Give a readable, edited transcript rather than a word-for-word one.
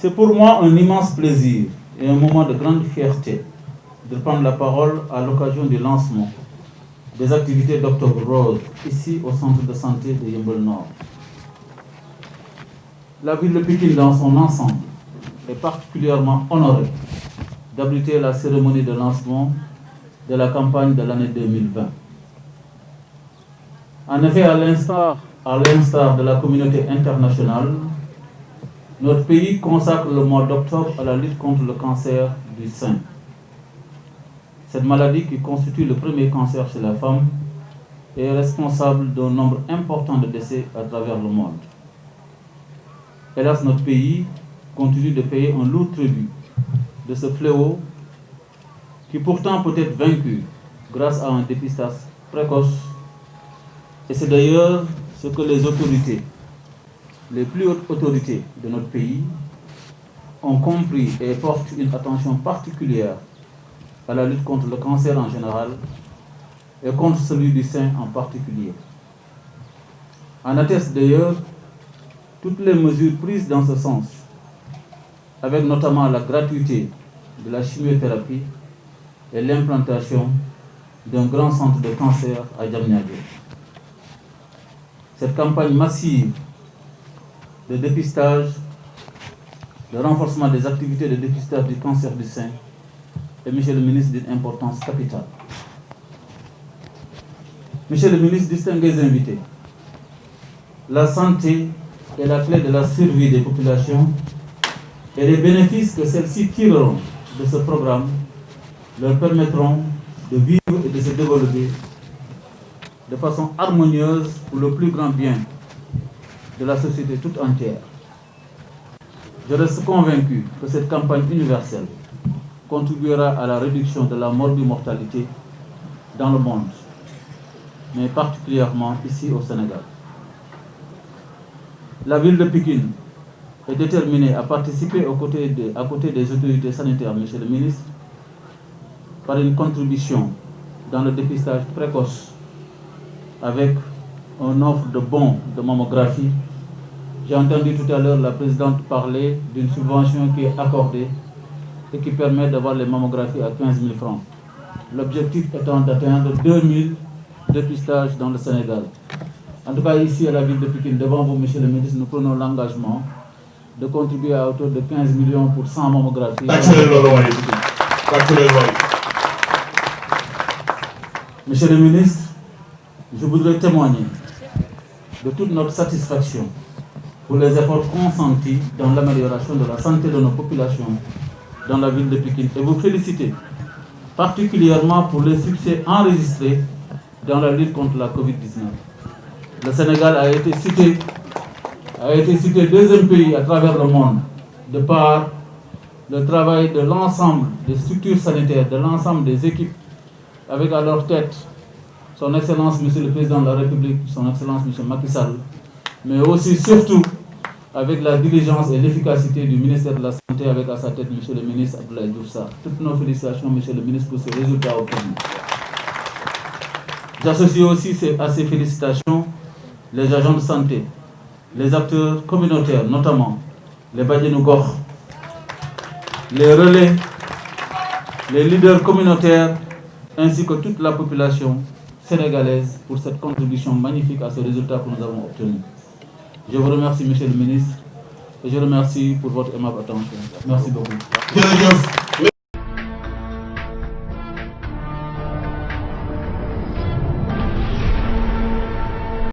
C'est pour moi un immense plaisir et un moment de grande fierté de prendre la parole à l'occasion du lancement des activités d'Octobre Rose ici au centre de santé de Yeumbeul Nord. La ville de Pikine dans son ensemble est particulièrement honorée d'abriter la cérémonie de lancement de la campagne de l'année 2020. En effet, à l'instar de la communauté internationale, notre pays consacre le mois d'octobre à la lutte contre le cancer du sein. Cette maladie, qui constitue le premier cancer chez la femme, est responsable d'un nombre important de décès à travers le monde. Hélas, notre pays continue de payer un lourd tribut de ce fléau qui pourtant peut être vaincu grâce à un dépistage précoce. Et c'est d'ailleurs ce que les autorités, les plus hautes autorités de notre pays, ont compris et portent une attention particulière à la lutte contre le cancer en général et contre celui du sein en particulier. En attestent d'ailleurs toutes les mesures prises dans ce sens, avec notamment la gratuité de la chimiothérapie et l'implantation d'un grand centre de cancer à Diamniadio. Cette campagne massive de dépistage, de renforcement des activités de dépistage du cancer du sein est, Monsieur le ministre, d'une importance capitale. Monsieur le ministre, distingués invités, la santé est la clé de la survie des populations et les bénéfices que celles-ci tireront de ce programme leur permettront de vivre et de se développer de façon harmonieuse pour le plus grand bien de la société toute entière. Je reste convaincu que cette campagne universelle contribuera à la réduction de la morbimortalité dans le monde, mais particulièrement ici au Sénégal. La ville de Pikine est déterminée à participer à côté des autorités sanitaires, Monsieur le ministre, par une contribution dans le dépistage précoce avec une offre de bons de mammographie. J'ai entendu tout à l'heure la présidente parler d'une subvention qui est accordée et qui permet d'avoir les mammographies à 15 000 francs. L'objectif étant d'atteindre 2000 dépistages dans le Sénégal. En tout cas, ici à la ville de Pikine, devant vous, Monsieur le ministre, nous prenons l'engagement de contribuer à hauteur de 15 millions pour 100 mammographies. Monsieur le ministre, je voudrais témoigner de toute notre satisfaction pour les efforts consentis dans l'amélioration de la santé de nos populations dans la ville de Pikine et vous féliciter particulièrement pour les succès enregistrés dans la lutte contre la Covid-19. Le Sénégal a été cité deuxième pays à travers le monde de par le travail de l'ensemble des structures sanitaires, de l'ensemble des équipes, avec à leur tête son Excellence Monsieur le Président de la République, son Excellence Monsieur Macky Sall, mais aussi surtout avec la diligence et l'efficacité du ministère de la Santé, avec à sa tête Monsieur le ministre Abdoulaye Diouf Sarr. Toutes nos félicitations, Monsieur le ministre, pour ces résultats obtenus. J'associe aussi à ces félicitations les agents de santé, les acteurs communautaires, notamment les Badianou Gokh, les relais, les leaders communautaires, ainsi que toute la population sénégalaise pour cette contribution magnifique à ce résultat que nous avons obtenu. Je vous remercie, Monsieur le ministre, et je remercie pour votre aimable attention. Merci beaucoup.